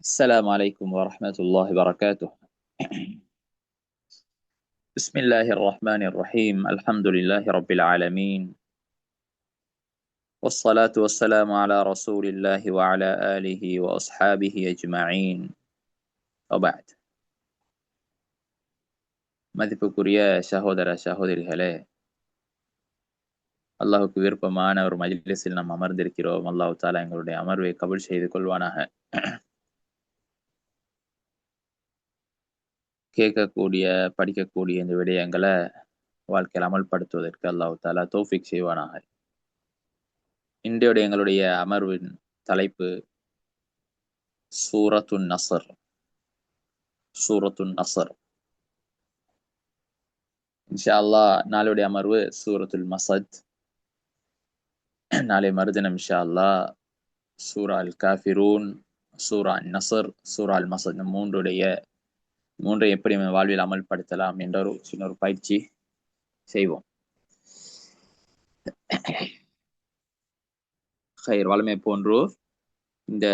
السلام عليكم ورحمة الله وبركاته. بسم الله الرحمن الرحيم. الحمد لله رب العالمين، والصلاة والسلام على رسول الله وعلى آله وأصحابه أجمعين. وبعد. மதிப்புக்குரிய சகோதரிகளே, அல்லாஹுக்கு விருப்பமான ஒரு மஜ்லிஸில் நாம் அமர்ந்திருக்கிறோம். அல்லாஹ் தஆலா எங்களுடைய அமர்வை கபூல் செய்து கொள்வானாக. கேட்கக்கூடிய படிக்கக்கூடிய இந்த விடயங்களை வாழ்க்கையில் அமல்படுத்துவதற்கு அல்லாஹ் தஆலா தௌஃபீக் செய்வானாக. இன்றைய எங்களுடைய அமர்வின் தலைப்பு சூரத்துன் நஸ்ர். சூரத்துன் நஸ்ர். இன்ஷா அல்லாஹ் நாளுடைய அமர்வு சூரத்துல் மஸத். நாளை மறுதினம் இன்ஷா அல்லாஹ் சூரா அல் காஃபிரூன், சூரா நஸ்ர், சூரா அல் மஸத், மூன்றை எப்படி வாழ்வில் அமல்படுத்தலாம் என்ற ஒரு சின்ன ஒரு பயிற்சி செய்வோம். ஹைர், வளமை போன்று இந்த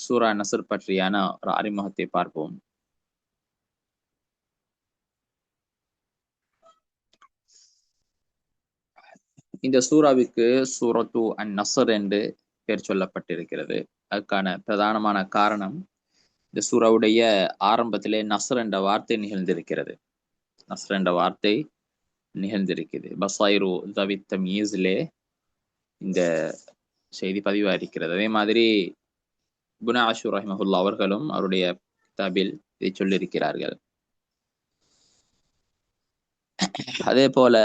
சூரா நஸ்ர் பற்றியான ஒரு அறிமுகத்தை பார்ப்போம். இந்த சூறாவுக்கு சூரத்து அன் நஸ்ர் என்று பெயர் சொல்லப்பட்டிருக்கிறது. அதுக்கான பிரதானமான காரணம், இந்த சூறாவுடைய ஆரம்பத்திலே நஸ்ர் என்ற வார்த்தை நிகழ்ந்திருக்கிறது. நஸ்ர் என்ற வார்த்தை நிகழ்ந்திருக்கிறது. பஸைரு தவி தம்யீஸிலே இந்த செய்தி பதிவாயிருக்கிறது. அதே மாதிரி இப்னு ஆஷூர் ரஹிமஹுல்லாஹ் அவர்களும் அவருடைய கிதாபில் இதை சொல்லியிருக்கிறார்கள். அதே போல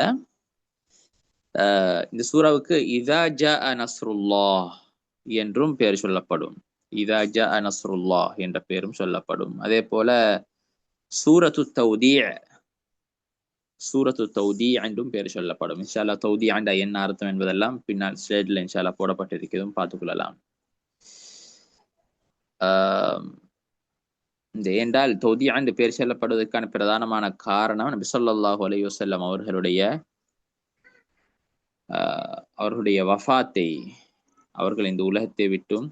இந்த சூறாவுக்கு இதா ஜாஅ நஸ்ருல்லாஹ் என்றும் பெயர் சொல்லப்படும். இதா ஜாஅ நஸ்ருல்லாஹ் என்ற பெயரும் சொல்லப்படும். அதே போல சூரத்து தௌதீ, சூரத்து தௌதீ என்றும் பெயர் சொல்லப்படும். இன்ஷா அல்லாஹ் தௌதீ என்ற என்ன அர்த்தம் என்பதெல்லாம் பின்னால் ஸ்லைடில் இன்ஷா அல்லாஹ் போடப்பட்டிருக்கிறதும் பார்த்துக் கொள்ளலாம். இந்த என்றால் தௌதீ என்று பெயர் சொல்லப்படுவதற்கான பிரதானமான காரணம், நபி ஸல்லல்லாஹு அலைஹி வஸல்லம் அவர்களுடைய வஃபாத்தை, அவர்கள் இந்த உலகத்தை விட்டும்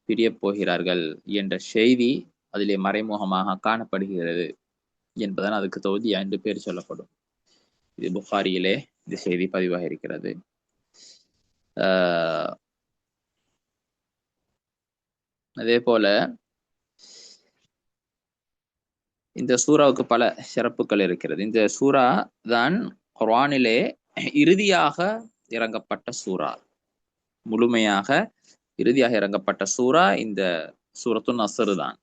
பிரிய போகிறார்கள் என்ற செய்தி அதிலே மறைமுகமாக காணப்படுகிறது என்பதால் அதுக்கு தௌதீ என்று பெயர் சொல்லப்படும். இது புகாரியிலே இந்த செய்தி பதிவாக இருக்கிறது. அதே போல இந்த சூறாவுக்கு பல சிறப்புகள் இருக்கிறது. இந்த சூறா தான் குர்ஆனிலே இறுதியாக இறங்கப்பட்ட சூறா. முழுமையாக இறுதியாக இறங்கப்பட்ட சூறா இந்த சூரத்துன் நஸ்ர் தான்.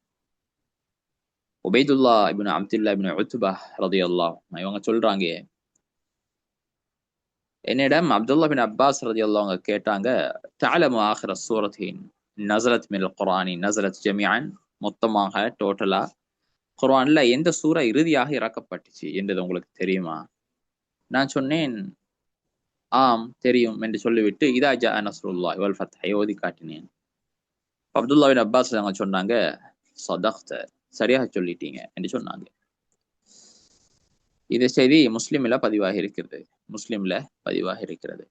உபைதுல்லா இப்னு அப்துல்லா இப்னு உத்பா ரலியல்லாஹு அன்ஹு இவங்க சொல்றாங்க, என்னிடம் அப்துல்லா பின் அப்பாஸ் ரலியல்லாஹு அவங்க கேட்டாங்க, தஅலமு ஆகிர சூரத்தின் நஸரத் மினல் குர்ஆனி நஸரத் ஜமீஅன், மொத்தமாக டோட்டலா குர்ஆன்ல எந்த சூரா இறுதியாக இறக்கப்பட்டுச்சு என்றது உங்களுக்கு தெரியுமா? நான் சொன்னேன், ஆம் தெரியும் என்று சொல்லிவிட்டு இதா ஜாஅ நஸ்ருல்லாஹி வல் ஃபத்ஹ் ஓதி காட்டினேன். அப்துல்லா பின் அப்பாஸ் அவங்க சொன்னாங்க, ஸதக்த, சரியாக சொல்லிட்டீங்க என்று சொன்னாங்க. இது செய்தி முஸ்லிம்ல பதிவாக இருக்கிறது. முஸ்லிம்ல பதிவாக இருக்கிறது.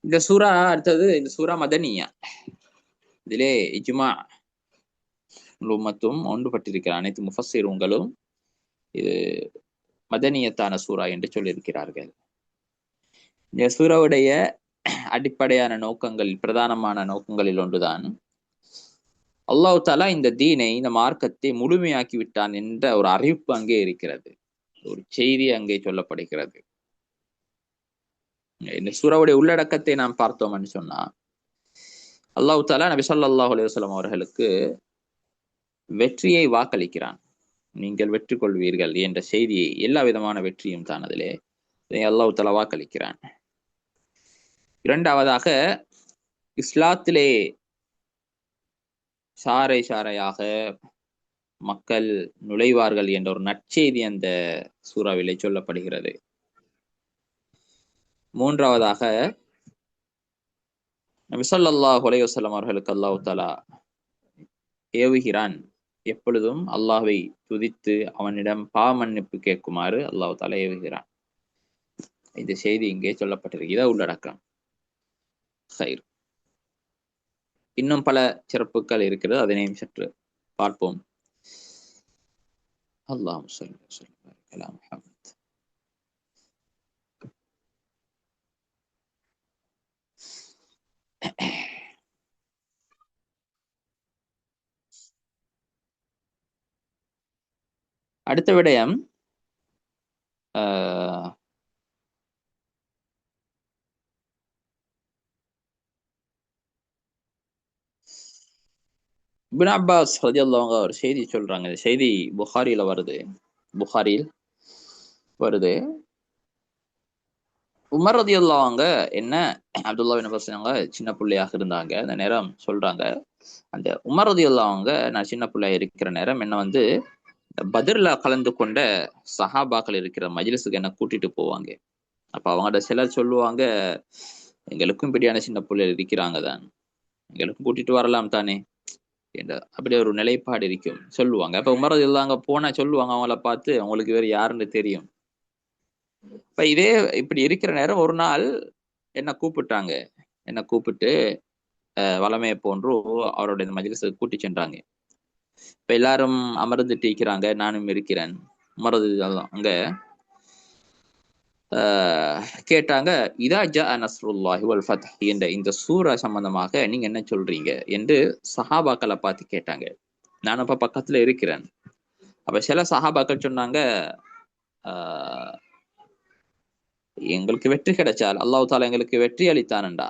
இந்த சூரா அடுத்தது, இந்த சூரா மதனியா. இதிலே இஜ்மா உம்மத்தும் ஒன்றுபட்டிருக்கிற அனைத்து முஃபஸ்ஸிரூன்களும் இது மதனியத்தான சூரா என்று சொல்லியிருக்கிறார்கள். இந்த சூராவுடைய அடிப்படையான நோக்கங்கள், பிரதானமான நோக்கங்களில் ஒன்றுதான், அல்லாஹ் தஆலா இந்த தீனை, இந்த மார்க்கத்தை முழுமையாக்கி விட்டான் என்ற ஒரு அறிவிப்பு அங்கே இருக்கிறது. ஒரு செய்தி அங்கே சொல்லப்படுகிறது. இந்த சூராவுடைய உள்ளடக்கத்தை நாம் பார்த்தோம்னு சொன்னா, அல்லாஹ் தஆலா நபி ஸல்லல்லாஹு அலைஹி வஸல்லம் அவர்களுக்கு வெற்றியை வாக்களிக்கிறான். நீங்கள் வெற்றி கொள்வீர்கள் என்ற செய்தியை, எல்லா விதமான வெற்றியும் தான் அதிலே அல்லாஹ் தஆலா வாக்களிக்கிறான். இரண்டாவதாக, இஸ்லாத்திலே சாறை சாறையாக மக்கள் நுழைவார்கள் என்ற ஒரு நற்செய்தி அந்த சூறாவிலே சொல்லப்படுகிறது. மூன்றாவதாக, நபி ஸல்லல்லாஹு அலைஹி வஸல்லம் அவர்களுக்கு அல்லாஹ் தஆலா ஏவுகிறான், எப்பொழுதும் அல்லாஹ்வை துதித்து அவனிடம் பாவ மன்னிப்பு கேட்குமாறு அல்லாஹ் தஆலா ஏவுகிறான். இந்த செய்தி இங்கே சொல்லப்பட்டிருக்கு. இதை உள்ளடக்கம். ஹைர். இன்னும் பல சிறப்புகள் இருக்கிறது, அதனையும் சற்று பார்ப்போம். அல்லாஹ் ஸல்லி வஸல்லம் அலா முஹம்மத். அடுத்த விடயம் இப்னு அப்பாஸ் ரலியல்லாஹு அன்ஹு ஒரு செய்தி சொல்றாங்க. இந்த செய்தி புகாரியில் வருது. உமர் ரலியல்லாஹு அன்ஹு என்ன அப்துல்லாஹ் பின் அப்பாஸ் சின்ன பிள்ளையாக இருந்தாங்க. அந்த நேரம் சொல்றாங்க, அந்த உமர் ரலியல்லாஹு அன்ஹு நான் சின்ன பிள்ளையா இருக்கிற நேரம் என்ன வந்து பத்ர்ல கலந்து கொண்ட சஹாபாக்கள் இருக்கிற மஜ்லிஸுக்கு என்ன கூட்டிட்டு போவாங்க. அப்ப அவங்கள்ட்ட சிலர் சொல்லுவாங்க, எங்களுக்கும் இப்படியான சின்ன பிள்ளைகள் இருக்கிறாங்க தான், எங்களுக்கும் கூட்டிட்டு வரலாம் தானே என்ற அப்படி ஒரு நிலைப்பாடு இருக்கும் சொல்லுவாங்க. அப்ப உமர் ரலியல்லாஹு அன்ஹு போனா சொல்லுவாங்க, அவங்கள பார்த்து அவங்களுக்கு வேற யாருன்னு தெரியும். இப்ப இதே இப்படி இருக்கிற நேரம் ஒரு நாள் என்ன கூப்பிட்டு வளமையை போன்று அவருடைய மஜ்லிஸுக்கு கூட்டி சென்றாங்க. இப்ப எல்லாரும் அமர்ந்துட்டு இருக்கிறாங்க, நானும் இருக்கிறேன். உமர் ரலியல்லாஹு அங்க கேட்டாங்க, இதா ஜா நஸ்ருல்லாஹி வல் ஃபத்ஹ் என்ற இந்த சூரா சம்பந்தமாக நீங்க என்ன சொல்றீங்க என்று சஹாபாக்களை பார்த்து கேட்டாங்க. நான் அப்ப பக்கத்துல இருக்கிறேன். அப்ப சில சஹாபாக்கள் சொன்னாங்க, எங்களுக்கு வெற்றி கிடைச்சால் அல்லாஹ் தாலா எங்களுக்கு வெற்றி அளித்தானண்டா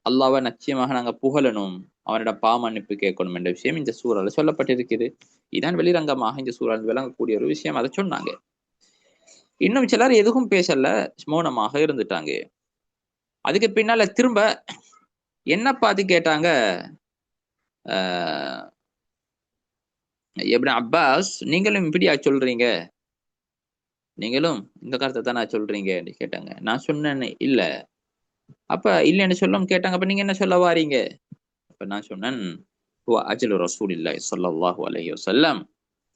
அல்லாஹ்வை நிச்சயமாக நாங்க புகழணும், அவனோட மன்னிப்பு கேட்கணும் என்ற விஷயம் இந்த சூறால சொல்லப்பட்டிருக்குது. இதான் வெளிரங்கமாக இந்த சூறால் விளங்கக்கூடிய ஒரு விஷயம். அதை சொன்னாங்க. இன்னும் சிலர் எதுவும் பேசல, மௌனமாக இருந்துட்டாங்க. அதுக்கு பின்னால திரும்ப என்ன பார்த்து கேட்டாங்க, இப்னு அப்பாஸ் நீங்களும் இப்படியா சொல்றீங்க, நீங்களும் இந்த கருத்தை தானே சொல்றீங்க என்று கேட்டாங்க. நான் சொன்னேன் இல்ல. அப்ப இல்லைன்னு சொல்லும் கேட்டாங்க, அப்ப நீங்க என்ன சொல்ல வாரீங்க? அப்ப நான் சொன்னேன், அஜ்லு ரசூலில்லாஹி ஸல்லல்லாஹு அலைஹி வஸல்லம்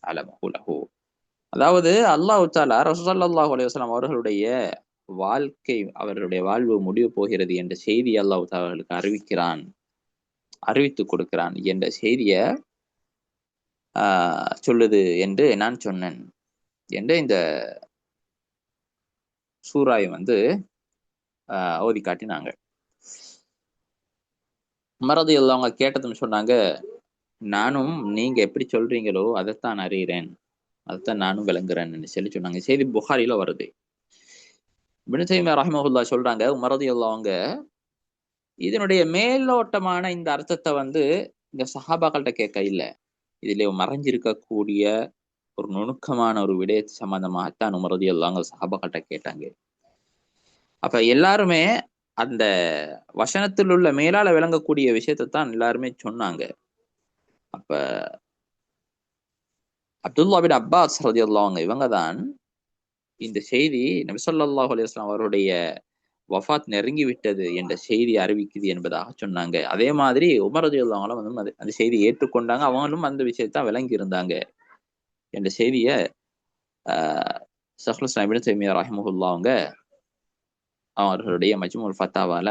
அலமஹு லஹு, அதாவது அல்லாஹ் தஆலா ரசூல் ஸல்லல்லாஹு அலைஹி வஸல்லம் அவர்களுடைய வாழ்க்கை, அவர்களுடைய வாழ்வு முடிவு போகிறது என்ற செய்தி அல்லாஹ் தஆலா அவர்களுக்கு அறிவித்து கொடுக்கிறான் என்ற செய்திய சொல்லுது என்று நான் சொன்னேன் என்று இந்த சூறாயை வந்து ஓதி காட்டினாங்க. மறதி அவங்க கேட்டதும் சொன்னாங்க, நானும் நீங்க எப்படி சொல்றீங்களோ அதைத்தான் அறிகிறேன், அதைத்தான் நானும் விளங்குறேன்னு சொல்லி சொன்னாங்க. செய்தி புகாரில வருது. இப்னு தைமிய்யா ரஹ்மஹுல்லாஹ் சொல்றாங்க, மறதி அவங்க இதனுடைய மேலோட்டமான இந்த அர்த்தத்தை வந்து இந்த சஹாபாக்கள்கிட்ட கேட்க இல்லை, இதுல மறைஞ்சிருக்கக்கூடிய ஒரு நுணுக்கமான ஒரு விடயத்து சம்பந்தமாகத்தான் உமர் ரலியல்லாஹு அன்ஹு சஹாபாக்கள்கிட்ட கேட்டாங்க. அப்ப எல்லாருமே அந்த வசனத்தில் உள்ள மேலால விளங்கக்கூடிய விஷயத்தை தான் எல்லாருமே சொன்னாங்க. அப்ப அப்துல்லாஹ் பின் அப்பாஸ் ரலியல்லாஹு அன்ஹு இவங்க தான் இந்த செய்தி நபி ஸல்லல்லாஹு அலைஹி வஸல்லம் அவருடைய வஃபாத் நெருங்கி விட்டது என்ற செய்தி அறிவிக்குது என்பதாக சொன்னாங்க. அதே மாதிரி உமர் ரலியல்லாஹு அன்ஹு வந்து அந்த செய்தியை ஏற்றுக்கொண்டாங்க, அவங்களும் அந்த விஷயத்தான் விளங்கி இருந்தாங்க என்ற செய்திய ஷைኹல் இஸ்லாம் இப்னு தைமிய்யா ரஹிமஹுல்லாஹ் அவங்க அவர்களுடைய மஜ்முல் ஃபத்தாவால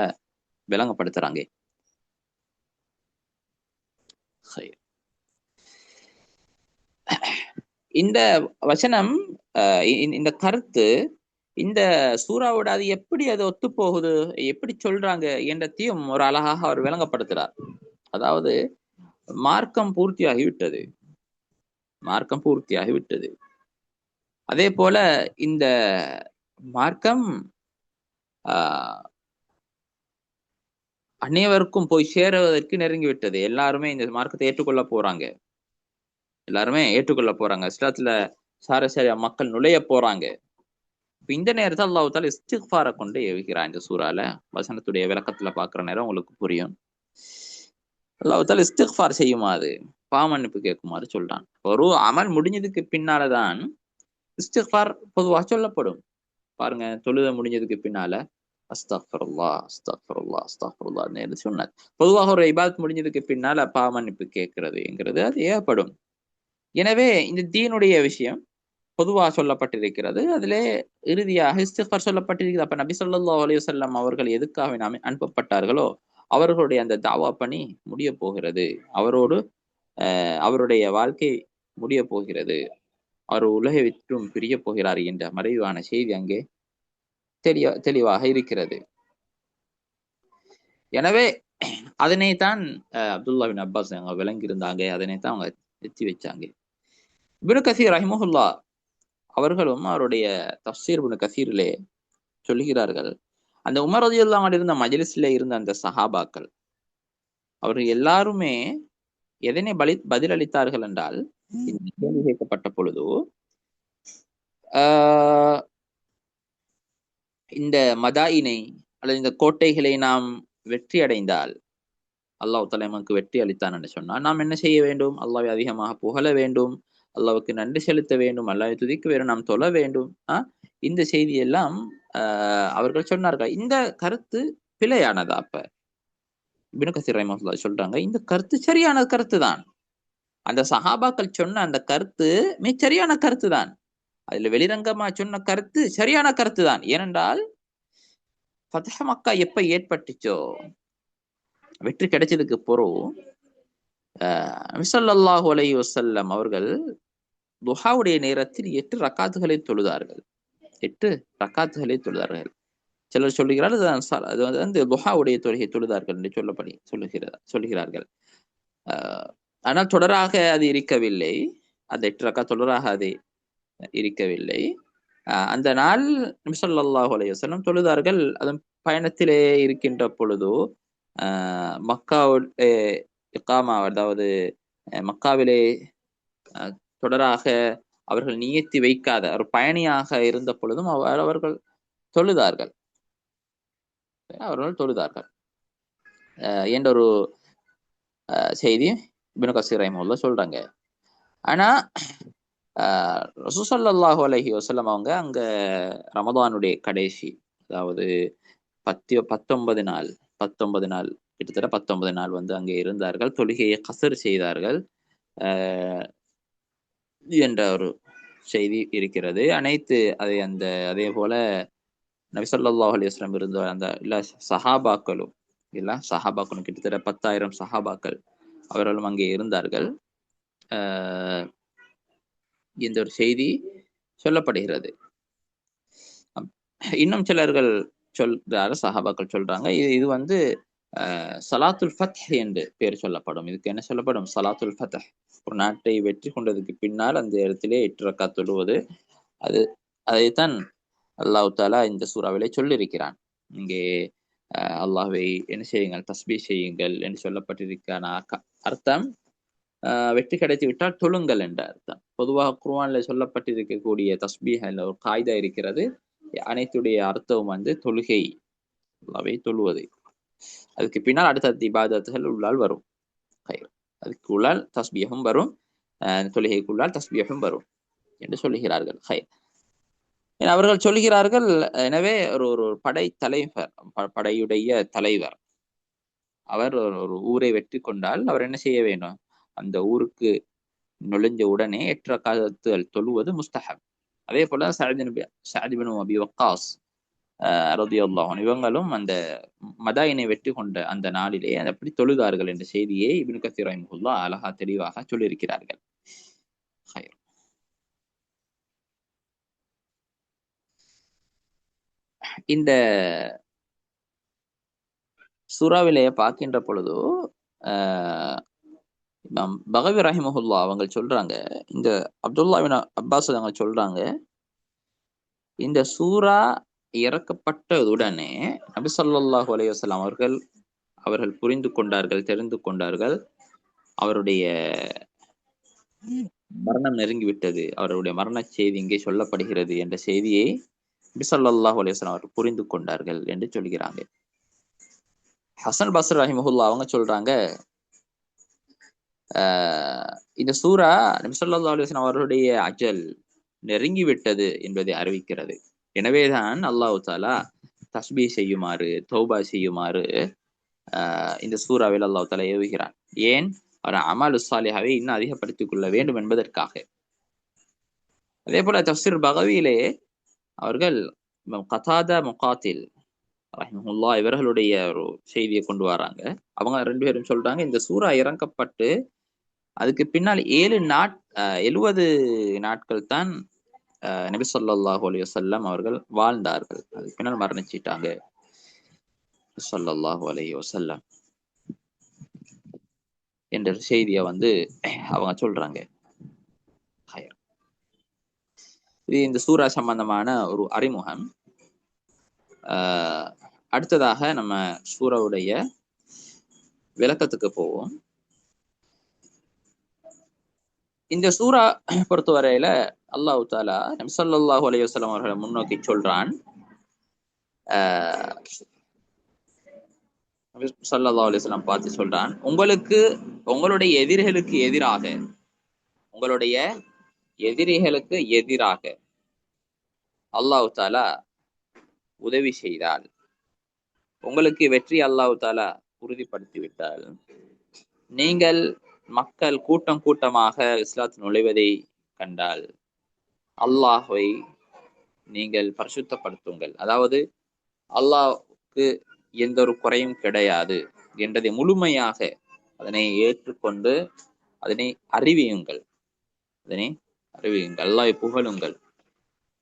விளங்கப்படுத்துறாங்க. இந்த வசனம், இந்த கருத்து இந்த சூறாவோட அது எப்படி அது ஒத்து போகுது, எப்படி சொல்றாங்க என்றதையும் ஒரு அழகாக அவர் விளங்கப்படுத்துறார். அதாவது மார்க்கம் பூர்த்தியாகிவிட்டது, அதே போல இந்த மார்க்கம் அனைவருக்கும் போய் சேருவதற்கு நெருங்கிவிட்டது. எல்லாருமே இந்த மார்க்கத்தை ஏற்றுக்கொள்ள போறாங்க, இஸ்லாத்துல சாரசாரியா மக்கள் நுழைய போறாங்க. இந்த நேரத்தில் அல்லாஹ் தஆலா இஸ்திக்ஃபாரை கொண்டு ஏவுகிறான். இந்த சூறால வசனத்துடைய விளக்கத்துல பாக்குற நேரம் உங்களுக்கு புரியும். அல்லாஹ் தஆலா இஸ்திக்ஃபார் செய்யுமாறு, பாவமன்னிப்பு கேட்குமாறு சொல்றான். ஒரு அமல் முடிஞ்சதுக்கு பின்னாலதான் இஸ்திக்ஃபார் பொதுவாக சொல்லப்படும். பாருங்க, தொழுத முடிஞ்சதுக்கு பின்னால அஸ்தக்ஃபிருல்லாஹ் அஸ்தக்ஃபிருல்லாஹ் அஸ்தக்ஃபிருல்லாஹ் சொன்னார். பொதுவாக ஒரு இபாதத் முடிஞ்சதுக்கு பின்னால பாவமன்னிப்பு கேட்கிறதுங்கிறது அது ஏற்படும். எனவே இந்த தீனுடைய விஷயம் பொதுவாக சொல்லப்பட்டிருக்கிறது, அதிலே இறுதியாக இஸ்திக்ஃபார் சொல்லப்பட்டிருக்கிறது. அப்ப நபி ஸல்லல்லாஹு அலைஹி வஸல்லம் அவர்கள் எதுக்காக அனுப்பப்பட்டார்களோ அவர்களுடைய அந்த தாவா பணி முடிய போகிறது. அவரோடு அவருடைய வாழ்க்கை முடிய போகிறது. அவர் உலகை விட்டும் பிரிய போகிறார் என்ற மறைவான செய்தி அங்கே தெளிவாக இருக்கிறது. எனவே அதனைத்தான் அப்துல்லா பின் அப்பாஸ் அவங்க விளங்கியிருந்தாங்க. அதனைத்தான் அவங்க எத்தி வச்சாங்க. இப்னு கசீர் ரஹிமஹுல்லா அவர்களும் அவருடைய தஃசீர் இப்னு கசீரிலே சொல்லுகிறார்கள், அந்த உமர் ரலியல்லாஹு அன்ஹு இருந்த மஜ்லிஸ்ல இருந்த அந்த சஹாபாக்கள் அவர்கள் எல்லாருமே எதனை பதிலளித்தார்கள் என்றால், இந்த கேள்வி கேட்கப்பட்ட பொழுது இந்த மதாயினை அல்லது இந்த கோட்டைகளை நாம் வெற்றி அடைந்தால், அல்லாஹ் தஆலா நமக்கு வெற்றி அளித்தான் என்று சொன்னால் நாம் என்ன செய்ய வேண்டும்? அல்லாஹ்வை அதிகமாக புகழ வேண்டும், அல்லாஹ்வுக்கு நன்றி செலுத்த வேண்டும், அல்லாஹ்வை துதிக்க வேண்டும், நாம் தொழ வேண்டும். இந்த செய்தி எல்லாம் அவர்கள் சொன்னார்கள். இந்த கருத்து பிழையானதா? அப்ப இப்னு கஸீர் ரஹிமஹுல்லாஹ் சொல்றாங்க, இந்த கருத்து சரியான கருத்து தான். அந்த சஹாபாக்கள் சொன்ன அந்த கருத்து மிகச்சரியான கருத்து தான். அதுல வெளிரங்கமா சொன்ன கருத்து சரியான கருத்து தான். ஏனென்றால் ஃபத்ஹ் மக்கா எப்ப ஏற்பட்டுச்சோ, வெற்றி கிடைச்சதுக்கு பிறகு நபி ஸல்லல்லாஹு அலைஹி வஸல்லம் அவர்கள் துஹாவுடைய நேரத்தில் 8 ரக்காத்துகளை தொழுதார்கள். 8 ரக்காத்துகளை தொழுதார்கள். சிலர் சொல்லுகிறார்கள் அது வந்து துஹாவுடைய தொழுகை தொழுதார்கள் என்று சொல்லுகிறார்கள். ஆனால் தொடராக அது இருக்கவில்லை. அந்த 8 ரக்காத் தொடராக அது இருக்கவில்லை. அந்த நாள் நபி ஸல்லல்லாஹு அலைஹி வஸல்லம் தொழுதார்கள். அதன் பயணத்திலே இருக்கின்ற பொழுது மக்காவுடைய இகாமா, அதாவது மக்காவிலே தொடராக அவர்கள் நியத்தி வைக்காத ஒரு பயணியாக இருந்த பொழுதும் அவர்கள் தொழுதார்கள் என்ற ஒரு செய்தி இப்னு கஸீர் ரஹிமஹுல்லாஹ் சொல்றாங்க. ஆனா ரசூல் ஸல்லல்லாஹு அலைஹி வஸல்லம் அவங்க அங்க ரமதானுடைய கடைசி, அதாவது 19 நாள் கிட்டத்தட்ட 19 நாள் வந்து அங்கே இருந்தார்கள். தொழுகையை கஸர் செய்தார்கள் என்ற ஒரு செய்தி இருக்கிறது. அதே போல நபி ஸல்லல்லாஹு அலைஹி வஸல்லம் இருந்த அந்த சஹாபாக்களும் கிட்டத்தட்ட 10,000 சஹாபாக்கள் அவர்களும் அங்கே இருந்தார்கள் என்ற ஒரு செய்தி சொல்லப்படுகிறது. இன்னும் சிலர்கள் சஹாபாக்கள் சொல்றாங்க, இது வந்து சலாத்துல் ஃபத்ஹ் என்று பேர் சொல்லப்படும். இதுக்கு என்ன சொல்லப்படும்? சலாத்துல் ஃபத்ஹ். ஒரு நாட்டை வெற்றி கொண்டதுக்கு பின்னால் அந்த இடத்திலே 8 ரக்காத் தொழுவது. அதைத்தான் அல்லாஹ் தஆலா இந்த சூறாவிலே சொல்லியிருக்கிறான். இங்கே அல்லாஹ்வை என்ன செய்யுங்கள், தஸ்பீஹ் செய்யுங்கள் என்று சொல்லப்பட்டிருக்கான அர்த்தம் வெற்றி கிடைத்து விட்டால் தொழுங்கள் என்ற அர்த்தம். பொதுவாக குர்ஆன்ல சொல்லப்பட்டிருக்கக்கூடிய தஸ்பீஹ் ஒரு காய்தா இருக்கிறது. அனைத்துடைய அர்த்தமும் வந்து தொழுகை, அல்லாஹ்வை தொழுவது. அதுக்கு பின்னால் அடுத்த இபாதத்துகள் உள்ளால் வரும். அதுக்கு உள்ளால் தஸ்பீஹும் வரும், தொழுகைக்குள்ளால் தஸ்பீஹும் வரும் என்று சொல்லுகிறார்கள். அவர்கள் சொல்கிறார்கள், எனவே ஒரு படையுடைய தலைவர் அவர் ஒரு ஊரை வெற்றி கொண்டால் அவர் என்ன செய்ய வேண்டும்? அந்த ஊருக்கு நுழைஞ்ச உடனே 8 ரக்காத்துகள் தொழுவது முஸ்தஹப். அதே போல சஅத் இப்னு அபி வக்காஸ் ரலியல்லாஹு அன்ஹு இவங்களும் அந்த மதாயினை வெற்றி கொண்ட அந்த நாளிலே அப்படி தொழுதார்கள் என்ற செய்தியை இப்னு கஸீர் ரஹிமஹுல்லாஹ் அழகா தெளிவாக சொல்லியிருக்கிறார்கள். இந்த சூறாவிலே பார்க்கின்ற பொழுது இமாம் பகவி ரஹிமஹுல்லாஹ் அவங்க சொல்றாங்க, இந்த அப்துல்லா பின் அப்பாஸ் அவங்க சொல்றாங்க, இந்த சூரா இறக்கப்பட்டதுடனே நபி ஸல்லல்லாஹு அலைஹி வஸல்லம் அவர்கள் புரிந்து கொண்டார்கள், தெரிந்து கொண்டார்கள், அவருடைய மரணம் நெருங்கிவிட்டது, அவருடைய மரண செய்தி இங்கே சொல்லப்படுகிறது என்ற செய்தியை நபி ஸல்லல்லாஹு அலைஹி வஸல்லம் அவர்கள் புரிந்து கொண்டார்கள் என்று சொல்கிறாங்க. ஹசன் பஸ்ரி ரஹிமஹுல்லாஹ் அவங்க சொல்றாங்க, இந்த சூரா நபி ஸல்லல்லாஹு அலைஹி வஸல்லம் அவர்களுடைய அஜல் நெருங்கிவிட்டது என்பதை அறிவிக்கிறது. எனவேதான் அல்லாஹ் தஆலா தஸ்பீஹ் செய்யுமாறு, தௌபா செய்யுமாறு இந்த சூறாவில் அல்லாஹ் தஆலா ஏவுகிறான். ஏன்? அவர் அமாலு ஸாலிஹாவை இன்னும் அதிகப்படுத்திக் கொள்ள வேண்டும் என்பதற்காக. அதே போல தஃப்சீர் பகவியிலே அவர்கள் கதாதா, முகாத்தில் ரஹிமஹுல்லா இவர்களுடைய ஒரு செய்தியை கொண்டு வராங்க. அவங்க 2 பேரும் சொல்றாங்க, இந்த சூரா இறக்கப்பட்டு அதுக்கு பின்னால் 70 நாட்கள் தான் நபி ஸல்லல்லாஹு அலைஹி வஸல்லம் அவர்கள் வாழ்ந்தார்கள். அதுக்கு பின்னால் மரணிச்சிட்டாங்க ஸல்லல்லாஹு அலைஹி வஸல்லம் என்ற செய்தியை அவங்க சொல்றாங்க. இது இந்த சூரா சம்பந்தமான ஒரு அறிமுகம். அடுத்ததாக நம்ம சூராவுடைய விளக்கத்துக்கு போவோம். இந்த சூரா பொறுத்தவரையில அல்லாஹ் தாலா நபி ஸல்லல்லாஹு அலைஹி வஸல்லம் அவர்களை முன்னோக்கி சொல்றான். நபி ஸல்லல்லாஹு அலைஹி வஸல்லம் பார்த்து சொல்றான், உங்களுடைய எதிரிகளுக்கு எதிராக அல்லாஹ் தாலா உதவி செய்தால், உங்களுக்கு வெற்றி அல்லாஹ் தாலா உறுதிப்படுத்தி விட்டால், நீங்கள் மக்கள் கூட்டம் கூட்டமாக இஸ்லாத்தில் நுழைவதை கண்டால் அல்லாஹ்வை நீங்கள் பரிசுத்தப்படுத்துங்கள். அதாவது அல்லாஹ்வுக்கு எந்த ஒரு குறையும் கிடையாது என்றதை முழுமையாக அதனை ஏற்றுக்கொண்டு அதனை அறிவியுங்கள். அல்லாஹ்வை புகழுங்கள்.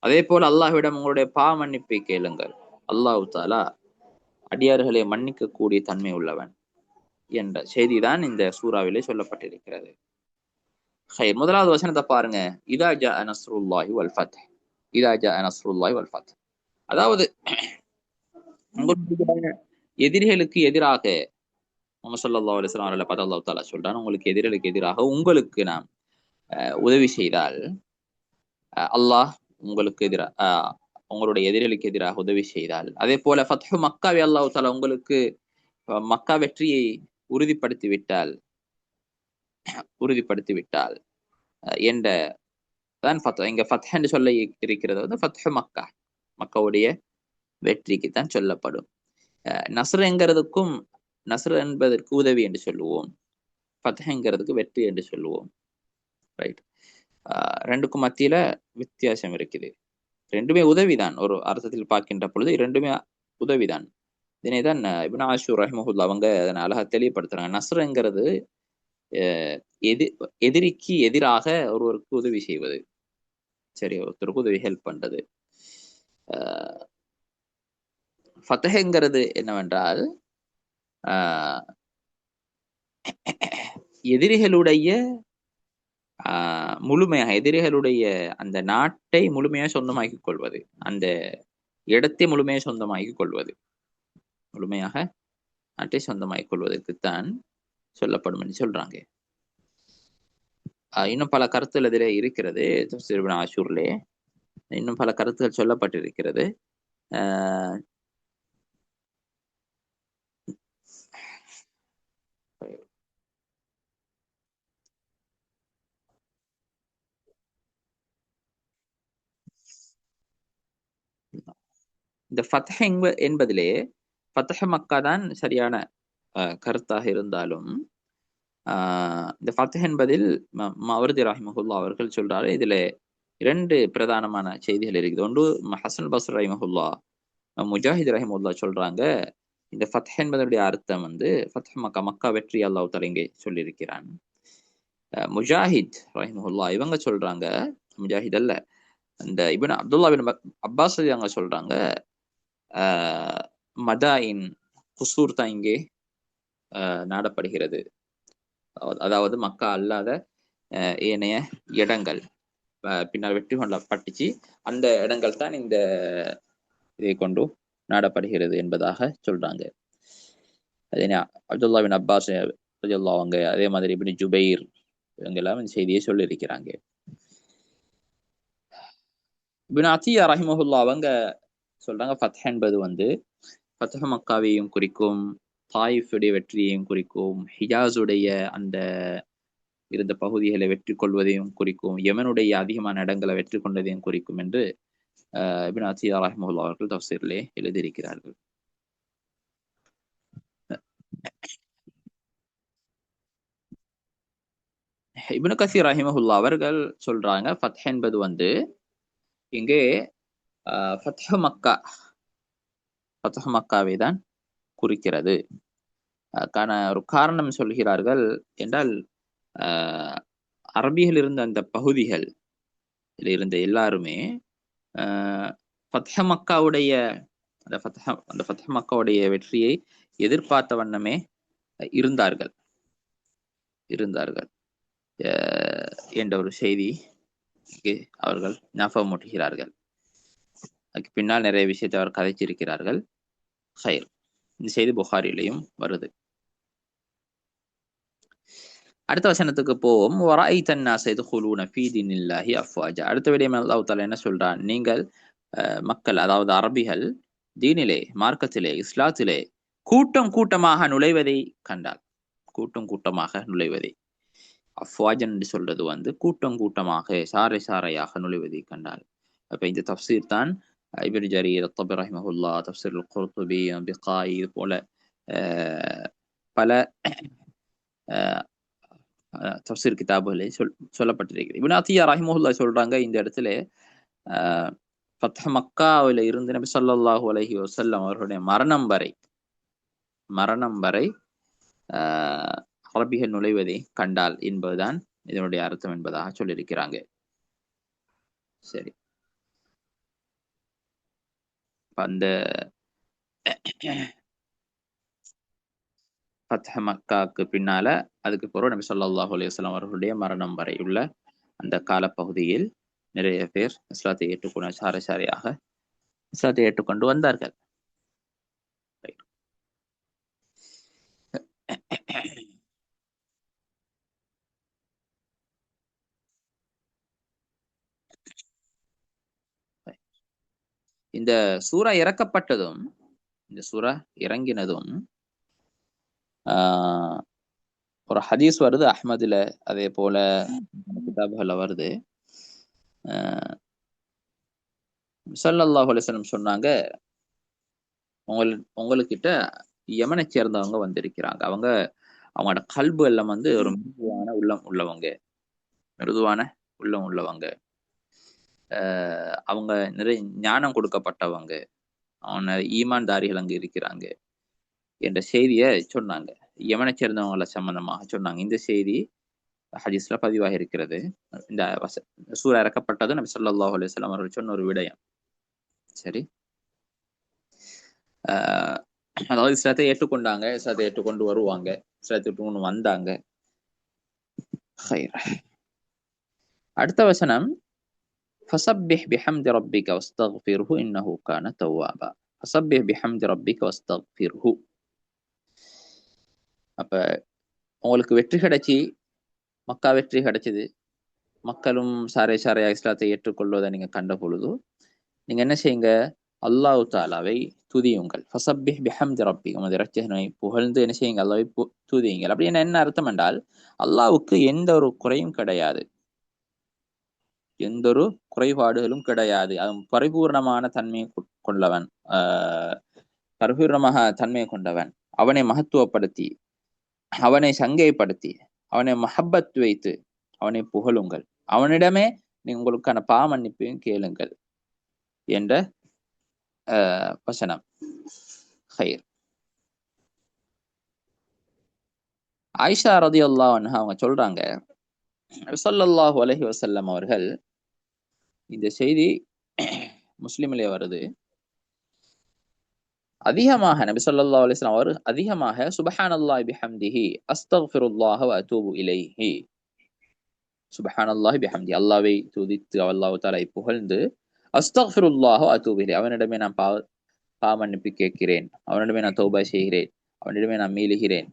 அதே போல அல்லாஹ்விடம் உங்களுடைய பாவ மன்னிப்பை கேளுங்கள். அல்லாஹ் தாலா அடியார்களை மன்னிக்க கூடிய தன்மை உள்ளவன் என்ற செய்திதான் இந்த சூறாவிலே சொல்லப்பட்டிருக்கிறது. முதலாவது வசனத்தை பாருங்க. இதா ஜா நஸ்ருல்லாஹி வல் ஃபத்ஹ். இதா ஜா நஸ்ருல்லாஹி வல் ஃபத்ஹ். அதாவது உங்களுடைய எதிரிகளுக்கு எதிராக முஹம்மது ஸல்லல்லாஹு அலைஹி வஸல்லம் அவர்களை பார்த்து அல்லாஹ் தஆலா சொல்றான், உங்களுக்கு எதிரிகளுக்கு நாம் உதவி செய்தால் அல்லாஹ் உங்களுக்கு உங்களுடைய எதிரிகளுக்கு எதிராக உதவி செய்தால், அதே போல ஃபத்ஹு மக்காவை அல்லாஹ் தஆலா உங்களுக்கு மக்கா வெற்றியை உறுதிப்படுத்தி விட்டால் என்ற தான் இங்க ஃபத்ஹ் என்று சொல்ல இருக்கிறது ஃபத்ஹு மக்கா, மக்காவுடைய வெற்றிக்கு தான் சொல்லப்படும். நஸ்ர் என்பதற்கு உதவி என்று சொல்லுவோம், ஃபத்ஹ்ங்கிறதுக்கு வெற்றி என்று சொல்லுவோம். ரைட். ரெண்டுக்கும் மத்தியில வித்தியாசம் இருக்குது. ரெண்டுமே உதவிதான். ஒரு அர்த்தத்தில் பார்க்கின்ற பொழுது இரண்டுமே உதவிதான். இதனைதான் இப்னு ஆஷூர் ரஹிமஹுல்லா அவங்க அதனை அழகா தெளிவுபடுத்துறாங்க. நஸ்ருங்கிறது எதிரிக்கு எதிராக ஒருவருக்கு உதவி செய்வது, சரி, ஒருத்தருக்கு உதவி ஹெல்ப் பண்றது. ஃபத்ஹ்ங்கிறது என்னவென்றால் எதிரிகளுடைய அந்த நாட்டை முழுமையாக சொந்தமாக்கிக் கொள்வது, அந்த இடத்தை முழுமையாக சொந்தமாக்கிக் கொள்வது, முழுமையாக நாட்டை சொந்தமாக்கிக் கொள்வதற்குத்தான் சொல்லப்படும் என்று சொல்றாங்க. இன்னும் பல கருத்துகள் இதிலே இருக்கிறது. தஃப்ஸீர் இப்னு ஆஷூர்லே இன்னும் பல கருத்துகள் சொல்லப்பட்டிருக்கிறது. இந்த ஃபத்ஹ் என்பதிலே ஃபத்ஹ் மக்கா தான் சரியான கருத்தாக இருந்தாலும், இந்த ஃபத்ஹ் என்பதில் மாவர்தி ரஹிமஹுல்லா அவர்கள் சொல்றாரு, இதுல 2 பிரதானமான செய்திகள் இருக்குது. ஒன்று ஹசன் பஸ்ரி ரஹிமஹுல்லா, முஜாஹித் ரஹிமஹுல்லா சொல்றாங்க, இந்த ஃபத்ஹ் என்பதனுடைய அர்த்தம் ஃபத்ஹ் மக்கா, மக்கா வெற்றி அல்லாஹ் தஆலா இங்கே சொல்லியிருக்கிறான். முஜாஹித் ரஹிமஹுல்லா இவங்க சொல்றாங்க, முஜாஹித் அல்ல, இந்த இப்னு அப்துல்லா பின் அப்பாஸ் அவங்க சொல்றாங்க, மதாயின் குசூர் தான் இங்கே நாடப்படுகிறது. அதாவது மக்கா அல்லாத ஏனைய இடங்கள் பின்னால் வெற்றி கொள்ளப்பட்டுச்சு, அந்த இடங்கள் தான் இந்த இதை கொண்டு நாடப்படுகிறது என்பதாக சொல்றாங்க. அதே அப்துல்லா பின் அப்பாஸ் அவங்க, அதே மாதிரி இப்னு ஜுபைர் இவங்க எல்லாம் இந்த செய்தியை சொல்லியிருக்கிறாங்க. இப்னு அத்தியா ரஹிமஹுல்லா அவங்க சொல்றாங்க, ஃபத்ஹ் என்பது ஃபத்ஹ் மக்காவையும் குறிக்கும், தாயிஃபுடைய வெற்றியையும் குறிக்கும், ஹிஜாஸுடைய அந்த இருந்த பகுதிகளை வெற்றி கொள்வதையும் குறிக்கும், யமனுடைய அதிகமான இடங்களை வெற்றி கொண்டதையும் குறிக்கும் என்று இப்னு அத்தியா ரஹிமஹுல்லா அவர்கள் தஃப்ஸீரிலே எழுதியிருக்கிறார்கள். இப்னு கஸீர் ரஹிமஹுல்லா அவர்கள் சொல்றாங்க, ஃபத்ஹ் என்பது இங்கே ஃபத்ஹ் மக்கா ஃபத்ஹ் மக்காவை தான் குறிக்கிறது. ஒரு காரணம் சொல்கிறார்கள் என்றால், அரபிகள் இருந்த அந்த பகுதிகள் இருந்த எல்லாருமே ஃபத்ஹ் மக்காவுடைய அந்த ஃபத்ஹ் மக்காவுடைய வெற்றியை எதிர்பார்த்த வண்ணமே இருந்தார்கள் என்ற ஒரு செய்தி அவர்கள் ஞாபகமூட்டுகிறார்கள். அதுக்கு பின்னால் நிறைய விஷயத்தை அவர் கதைச்சிருக்கிறார்கள். ஹைர், இந்த செய்தி புகாரிலையும் வருது. அடுத்த வசனத்துக்கு போவோம். வராய்த الناس يدخلون في دين الله أفواجا. அடுத்த விடயம் அல்லாஹ் தஆலா என்ன சொல்றான்? நீங்கள் மக்கள், அதாவது அரபிகள் தீனிலே, மார்க்கத்திலே, இஸ்லாத்திலே கூட்டம் கூட்டமாக நுழைவதை கண்டால், கூட்டம் கூட்டமாக நுழைவதை, அஃப்வாஜன் என்று சொல்றது கூட்டம் கூட்டமாக சாறை சாறையாக நுழைவதை கண்டால். அப்ப இந்த தஃப்சீர் தான் இப்னு ஜரீர் அத்-தபரி ரஹிமஹுல்லாஹ், தஃப்சீர் அல்-குர்துபி, பிகாய், இது போல பல தஃப்சீர் கிதாபுகளில் சொல்லப்பட்டிருக்கிறது. இப்னு அத்தியா ரஹிமஹுல்லாஹ் சொல்றாங்க, இந்த இடத்துல ஃபத்ஹ் மக்காவில இருந்து நபி ஸல்லல்லாஹு அலைஹி வஸல்லம் அவர்களுடைய மரணம் வரை அரபிகள் நுழைவதை கண்டால் என்பதுதான் இதனுடைய அர்த்தம் என்பதாக சொல்லியிருக்கிறாங்க. சரி, அந்த ஃபத்ஹ் மக்காவுக்கு பின்னால அதுக்கு பிறகு நபி ஸல்லல்லாஹு அலைஹி வஸல்லம் அவர்களுடைய மரணம் வரை உள்ள அந்த காலப்பகுதியில் நிறைய பேர் இஸ்லாத்தை ஏற்றுக்கொண்டு சாரை சாரையாக இஸ்லாத்தை ஏற்றுக்கொண்டு வந்தார்கள். இந்த சூரா இறக்கப்பட்டதும், இந்த சூரா இறங்கினதும் ஒரு ஹதீஸ் வருது அஹ்மதுல, அதே போல கிதாபுகள்ல வருது. ஸல்லல்லாஹு அலைஹி வஸல்லம் சொன்னாங்க, உங்களுக்கிட்ட யமனை சேர்ந்தவங்க வந்திருக்கிறாங்க. அவங்களோட கல்பு எல்லாம் ஒரு மிருதுவான உள்ளம் உள்ளவங்க. அவங்க நிறைய ஞானம் கொடுக்கப்பட்டவங்க, அவங்க ஈமான்தாரிகள் அங்க இருக்கிறாங்க என்ற செய்தியை சொன்னாங்க. யமனை சேர்ந்தவங்கள சம்பந்தமாக சொன்னாங்க. இந்த செய்தி ஹதீஸ்ல பதிவாக இருக்கிறது. இந்த சூரா இறக்கப்பட்டது நபி ஸல்லல்லாஹு அலைஹி வஸல்லம் அவர்கள் சொன்ன ஒரு விடயம். சரி, அதாவது இஸ்லாத்தை ஏற்றுக்கொண்டாங்க, இஸ்லாத்தை ஏற்றுக்கொண்டு வருவாங்க, இஸ்லாத்தை ஏற்றுக்கொண்டு வந்தாங்க. அடுத்த வசனம், ஃபஸப்பிஹ் பிஹம்தி ரப்பிக வஸ்தக்ஃபிர்ஹு இன்னஹு கான தவ்வாபா. ஃபஸப்பிஹ் பிஹம்தி ரப்பிக வஸ்தக்ஃபிர்ஹு. அப்ப உங்களுக்கு வெற்றி கிடைச்சி, மக்கா வெற்றி கிடைச்சது, மக்களும் சாரை சாரையா இஸ்லாத்தை ஏற்றுக்கொள்வதை நீங்க கண்ட பொழுது நீங்க என்ன செய்யுங்க? அல்லாஹ் தாலாவை துதியுங்கள். ஃபஸப்பிஹ் பிஹம்தி ரப்பிக, உமது இரட்சகனை புகழ்ந்து என்ன செய்யுங்க? அல்லாஹ்வை துதியுங்கள். அப்படி என்ன அர்த்தம் என்றால், அல்லாஹ்வுக்கு எந்த ஒரு குறையும் கிடையாது, எந்த ஒரு குறைபாடுகளும் கிடையாது. அவன் பரிபூர்ணமான தன்மையை கொண்டவன், பரிபூர்ணமாக தன்மையை கொண்டவன். அவனை மகத்துவப்படுத்தி, அவனை சங்கைப்படுத்தி, அவனை மஹப்பத் வைத்து அவனை புகழுங்கள். அவனிடமே நீங்க உங்களுக்கான பாவமன்னிப்பையும் கேளுங்கள் என்ற வசனம். ஹைர். ஆயிஷா ரலியல்லாஹு அன்ஹா அவங்க சொல்றாங்க, ஸல்லல்லாஹு அலைஹி வஸல்லம் அவர்கள், இந்த செய்தி முஸ்லிமிலே வருது, அதிகமாக நபி ஸல்லல்லாஹு அலைஹி வஸல்லம் அவர் அதிகமாக சுப்ஹானல்லாஹி பிஹம்திஹி அஸ்தக்ஃபிருல்லாஹ வ அதூபு இலைஹி, சுப்ஹானல்லாஹி பிஹம்தி, அல்லாஹ்வை துதித்து அல்லாஹ் தஆலாவை புகழ்ந்து, அஸ்தக்ஃபிருல்லாஹ வ அதூபு இலைஹி, அவனிடமே நான் பாவமன்னிப்பு கேட்கிறேன், அவனிடமே நான் தௌபா செய்கிறேன், அவனிடமே நான் மீளுகிறேன்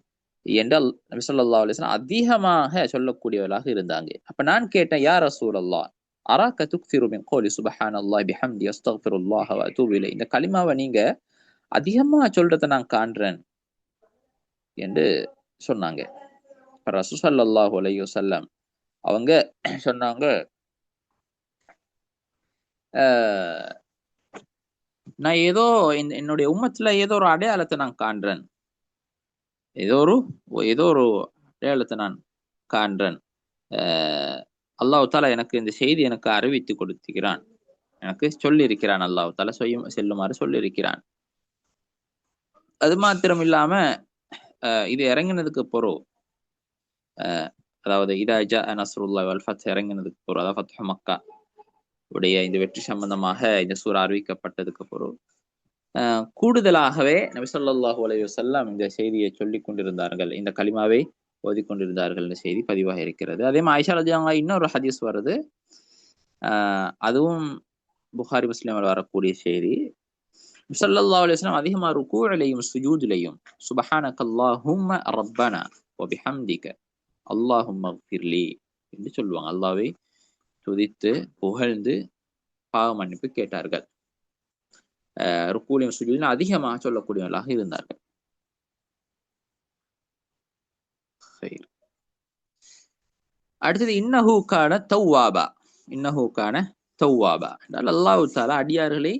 என்றால் நபி ஸல்லல்லாஹு அலைஹி வஸல்லம் அதிகமாக சொல்லக்கூடியவர்களாக இருந்தாங்க. அப்ப நான் கேட்டேன், யா ரசூலல்லாஹ் அராக துக்திரு மின் கௌலி சுப்ஹானல்லாஹி பிஹம்தி அஸ்தக்ஃபிருல்லாஹ வ அதூபு இலைஹி, இந்த கலிமாவை நீங்க அதிகமா சொல்றதை நான் காண்றேன் என்று சொன்னாங்க. ரசூல் ஸல்லல்லாஹு அலைஹி வஸல்லம் அவங்க சொன்னாங்க, நான் ஏதோ என்னுடைய உம்மத்துல ஏதோ ஒரு அடையாளத்தை நான் காண்றேன், ஏதோ ஒரு அடையாளத்தை நான் காண்றேன். அல்லாஹ் தாலா எனக்கு இந்த செய்தி எனக்கு அறிவித்து கொடுத்திருக்கிறான், எனக்கு சொல்லி இருக்கிறான், அல்லாஹ் தாலா செல்லுமாறு சொல்லி இருக்கிறான். அது மாத்திரம் இல்லாம இது இறங்கினதுக்கு பொருள் அதாவது இதா ஜா நஸ்ருல்லாஹி வல் ஃபத் இறங்கினதுக்கு பொருள், அதாவது ஃபத்ஹு மக்கா உடைய இந்த வெற்றி சம்பந்தமாக இந்த சூரா அறிவிக்கப்பட்டதுக்கு பொருள் கூடுதலாகவே நபி ஸல்லல்லாஹு அலைஹி வஸல்லம் இந்த செய்தியை சொல்லிக் கொண்டிருந்தார்கள், இந்த கலிமாவை ஓதிக்கொண்டிருந்தார்கள் என்ற செய்தி பதிவாக இருக்கிறது. அதே மாதிரி ஆயிஷா ரலியல்லாஹு அன்ஹா இன்னொரு ஹதீஸ் வருது, அதுவும் புகாரி முஸ்லிமில் வரக்கூடிய செய்தி. ஸல்லல்லாஹு அலைஹி வஸல்லம் அதிகமாக ருக்கூலையும் சுஜூதிலையும் சுப்ஹானக்கல்லாஹும்ம ரப்பனா வ பிஹம்திக அல்லாஹும்ம ஃபிர்லி என்று சொல்லுவாங்க. அல்லாஹ்வை துதித்து புகழ்ந்து பாவ மன்னிப்பு கேட்டார்கள். ருக்கூலையும் சுஜூதிலும் அதிகமாக சொல்லக்கூடியவர்களாக இருந்தார்கள். அடுத்தது இன்னஹு கான தவ்வாபா. இன்னஹு கான தவ்வாபா என்றால் அல்லாஹ் தஆலா அடியார்களை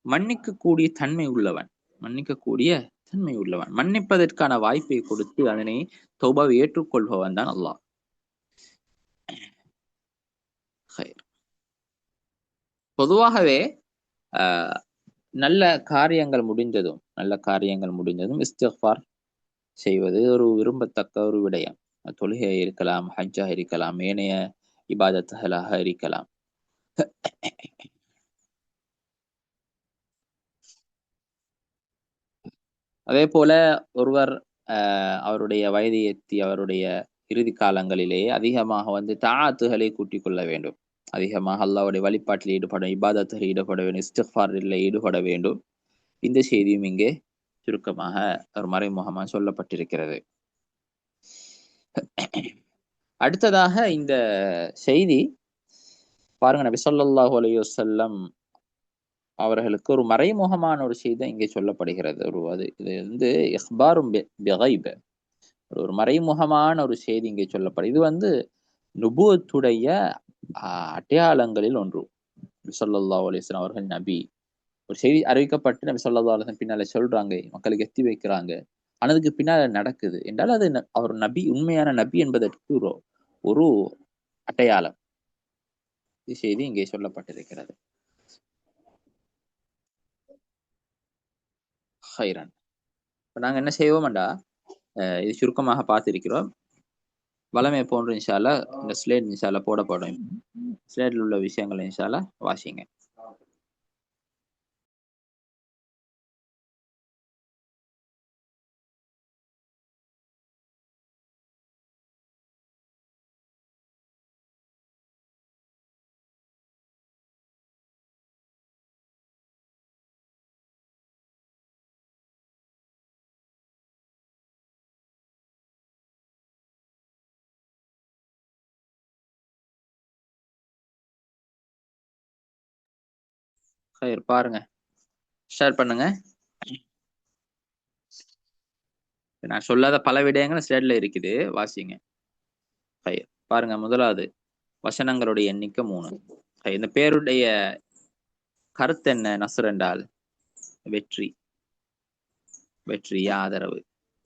மன்னிக்கக்கூடிய தன்மை உள்ளவன், மன்னிக்கக்கூடிய தன்மை உள்ளவன், மன்னிப்பதற்கான வாய்ப்பை கொடுத்து அதனை தௌபாவை ஏற்றுக்கொள்பவன் தான் அல்லாஹ். பொதுவாகவே நல்ல காரியங்கள் முடிந்ததும் இஸ்திக்ஃபார் செய்வது ஒரு விரும்பத்தக்க ஒரு விடயம். தொழுகை இருக்கலாம், ஹஜ்ஜாக இருக்கலாம், ஏனைய இபாதத்துகளாக இருக்கலாம். அதே போல ஒருவர் அவருடைய வயதை எத்தி அவருடைய இறுதி காலங்களிலேயே அதிகமாக தாத்துகளை கூட்டிக் கொள்ள வேண்டும், அதிகமாக அல்லாஹ்வுடைய வழிபாட்டில் ஈடுபட, இபாதத்தில் ஈடுபட வேண்டும், இஸ்திக்ஃபாரில் ஈடுபட வேண்டும். இந்த செய்தியும் இங்கே சுருக்கமாக ஒரு மறைமுகமாக சொல்லப்பட்டிருக்கிறது. அடுத்ததாக இந்த செய்தி பாருங்க, நபி ஸல்லல்லாஹு அலைஹி வஸல்லம் அவர்களுக்கு ஒரு மறைமுகமான ஒரு செய்தி இங்கே சொல்லப்படுகிறது. இது இஹ்பாரும் பிகைப், ஒரு மறைமுகமான ஒரு செய்தி இங்கே சொல்லப்படுது. இது நுபுவத்துடைய அடையாளங்களில் ஒன்று. நபி ஸல்லல்லாஹு அலைஹி வஸல்லம் அவர்கள் நபி, ஒரு செய்தி அறிவிக்கப்பட்டு நபி ஸல்லல்லாஹு அலைஹி வஸல்லம் பின்னால சொல்றாங்க, மக்களுக்கு எத்தி வைக்கிறாங்க, ஆனதுக்கு பின்னால நடக்குது என்றால் அது அவர் நபி, உண்மையான நபி என்பதற்கு ஒரு அடையாளம். செய்தி இங்கே சொல்லப்பட்டிருக்கிறது. ஹைரன். நாங்க என்ன செய்வோம்டா, இது சுருக்கமாக பார்த்திருக்கிறோம். வளமை போன்று இன்ஷா அல்லாஹ் இந்த ஸ்லேட் இன்ஷா அல்லாஹ் போடப்படும். ஸ்லேட்ல உள்ள விஷயங்களை இன்ஷா அல்லாஹ் வாசிங்க. ஹைர், பாருங்க, ஷேர் பண்ணுங்க. நான் சொல்லாத பல விடயங்கள் ஸ்லேட்ல இருக்குது, வாசிங்க. ஹைர், பாருங்க. முதலாவது வசனங்களுடைய எண்ணிக்கை 3. இந்த பேருடைய கருத்து என்ன? நஸ்ர் என்றால் வெற்றி, வெற்றி, ஆதரவு.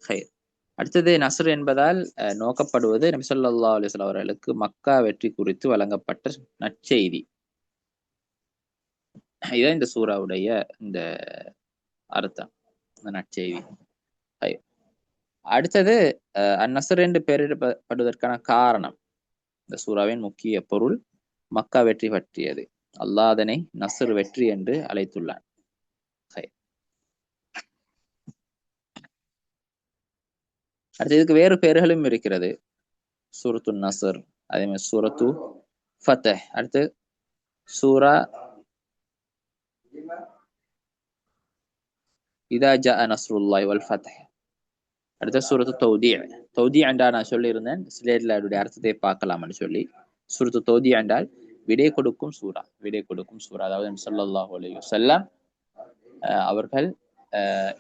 ஹைர். அடுத்தது நஸ்ர் என்பதால் நோக்கப்படுவது நபி ஸல்லல்லாஹு அலைஹி வஸல்லம் அவர்களுக்கு மக்கா வெற்றி குறித்து வழங்கப்பட்ட நற்செய்தி. இதான் இந்த சூறாவுடைய இந்த அர்த்தம், இந்த நற்செய்தி. அடுத்தது அந்நஸ்ர் என்று பெயரிடப்படுவதற்கான காரணம், இந்த சூறாவின் முக்கிய பொருள் மக்கா வெற்றி பற்றியது. அல்லாஹ் அதனை நஸ்ர் வெற்றி என்று அழைத்துள்ளான். அடுத்து இதுக்கு வேறு பெயர்களும் இருக்கிறது. சூரத்து நஸ்ர், அதே மாதிரி சூரத்து ஃபத்ஹ், அடுத்து சூரா இதா ஜா நஸ்ருல்லாஹி வல் ஃபத்ஹ், அடுத்த சூரத்து தௌதீ. தௌதீ என்றால் நான் சொல்லியிருந்தேன், ஸ்லேட்ல அதோடைய அர்த்தத்தை பார்க்கலாம்னு சொல்லி. சூரத்து தௌதீ என்றால் விடை கொடுக்கும் சூரா, விடை கொடுக்கும் சூரா. அதாவது நபி ஸல்லல்லாஹு அலைஹி வஸல்லம் அவர்கள்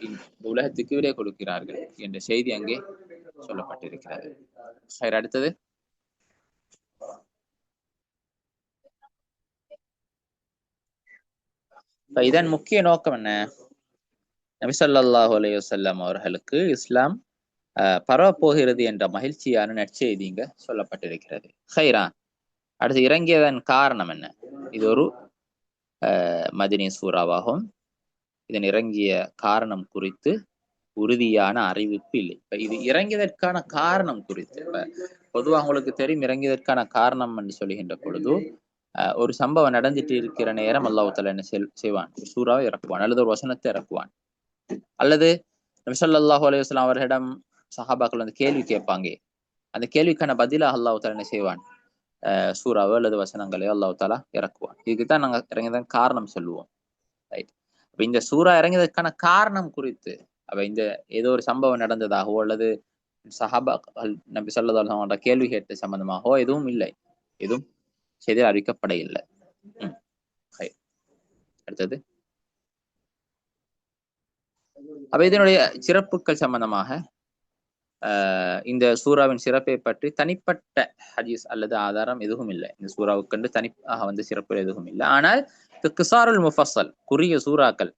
இந்த உலகத்துக்கு விடை கொடுக்கிறார்கள் என்ற செய்தி அங்கே சொல்லப்பட்டிருக்கிறது. சரி, அடுத்தது இதன் முக்கிய நோக்கம் என்ன? நபி ஸல்லல்லாஹு அலைஹி வஸல்லம் அவர்களுக்கு இஸ்லாம் பரவப்போகிறது என்ற மகிழ்ச்சியான நற்செய்தி இங்க சொல்லப்பட்டிருக்கிறது. ஹைரா. அடுத்து இறங்கியதன் காரணம் என்ன? இது ஒரு மதினி சூறாவாகும். இதன் இறங்கிய காரணம் குறித்து உறுதியான அறிவிப்பு இல்லை. இப்ப இது இறங்கியதற்கான காரணம் குறித்து இப்ப பொதுவா உங்களுக்கு தெரியும் இறங்கியதற்கான காரணம் என்று சொல்லுகின்ற பொழுது ஒரு சம்பவம் நடந்துட்டு இருக்கிற நேரம் அல்லாஹ் தஆலா என்ன செய்வான், ஒரு சூறாவை இறக்குவான் அல்லது ஒரு வசனத்தை இறக்குவான். அல்லது நபி ஸல்லல்லாஹு அலைஹி வஸல்லம் அவர்களிடம் சஹாபாக்கள் வந்து கேள்வி கேட்பாங்க. அந்த கேள்விக்கான பதிலா அல்லாஹ் தஆலா என்ன செய்வான், சூறாவோ அல்லது வசனங்களையோ அல்லாஹ் தஆலா இறக்குவான். இதுக்கு தான் நாங்க இறங்கியதன் காரணம் சொல்லுவோம். ரைட். அப்ப இந்த சூறா இறங்கியதற்கான காரணம் குறித்து அப்ப இந்த ஏதோ ஒரு சம்பவம் நடந்ததாகவோ அல்லது சஹாபாக்கள் நபி ஸல்லல்லாஹு அலைஹி வஸல்லம் கேள்வி கேட்ட சம்பந்தமாகவோ எதுவும் இல்லை. எதுவும் செய்தியில் அறிவிக்கப்பட இல்லை. ம். ஹை. அடுத்தது அப்ப இதனுடைய சிறப்புகள் சம்பந்தமாக இந்த சூறாவின் சிறப்பை பற்றி தனிப்பட்ட ஹதீஸ் அல்லது ஆதாரம் எதுவும் இல்லை. இந்த சூறாவுக்கென்று தனிப்பாக வந்து சிறப்பு எதுவும் இல்லை. ஆனால் கிசாருல் முஃபஸ்ஸல் குறுகிய சூறாக்கள்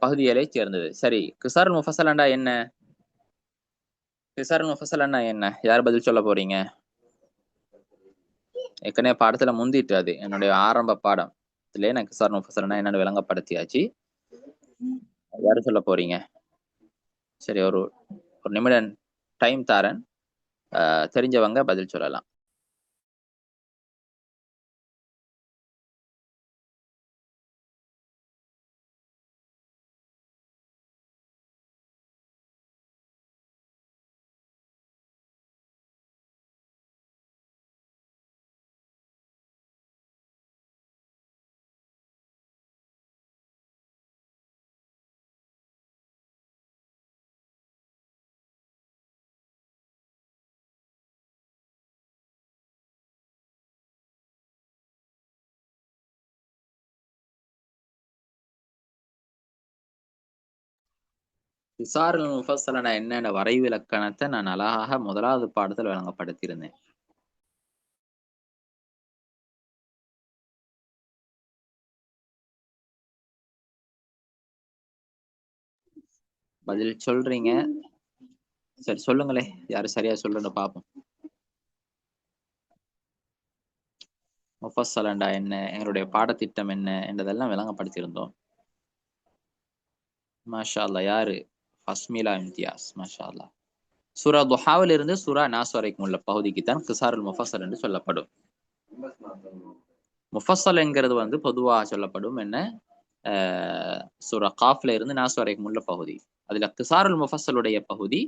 பகுதிகளை சேர்ந்தது. சரி, கிசாருல் முஃபஸ்ஸல் என்றா என்ன? கிசாருல் முஃபஸ்ஸல் என்ன? யார் பதில் சொல்ல போறீங்க? ஏற்கனவே பாடத்துல முந்திட்டு அது என்னுடைய ஆரம்ப பாடம் இதுலயே நான் கிசாருல் முஃபஸ்ஸல் என்னன்னு விளங்கப்படுத்தியாச்சு. யாரு சொல்ல போறீங்க? சரி, ஒரு ஒரு நிமிடம் டைம் தாரேன். தெரிஞ்சவங்க பதில் சொல்லலாம். கிசாருல் முஃபஸ்ஸல் என்னென்ன வரைவிலக்கணத்தை நான் அழகாக முதலாவது பாடத்தில் விளங்கப்படுத்தியிருந்தேன். பதில் சொல்றீங்க. சரி சொல்லுங்களே, யாரு சரியா சொல்லுன்னு பாப்போம். முஃபஸ்ஸல் என்ன, எங்களுடைய பாடத்திட்டம் என்ன என்றதெல்லாம் விளங்கப்படுத்தியிருந்தோம். மாஷா அல்லாஹ். யாரு? ஃபஸ்மிலா இம்தியாஸ். மாஷா அல்லாஹ். சூரா துஹாவில் இருந்து சூரா நாஸ் வரைக்கும் உள்ள பகுதிக்கு தான் கிசாருல் முஃபஸ்ஸல் என்று சொல்லப்படும். முஃபஸ்ஸல் என்கிறது வந்து பொதுவாக சொல்லப்படும் என்ன, சூரா காஃப்ல இருந்து நாஸ் வரைக்கும் உள்ள பகுதி. அதுல கிசாருல் முஃபஸ்ஸலுடைய பகுதி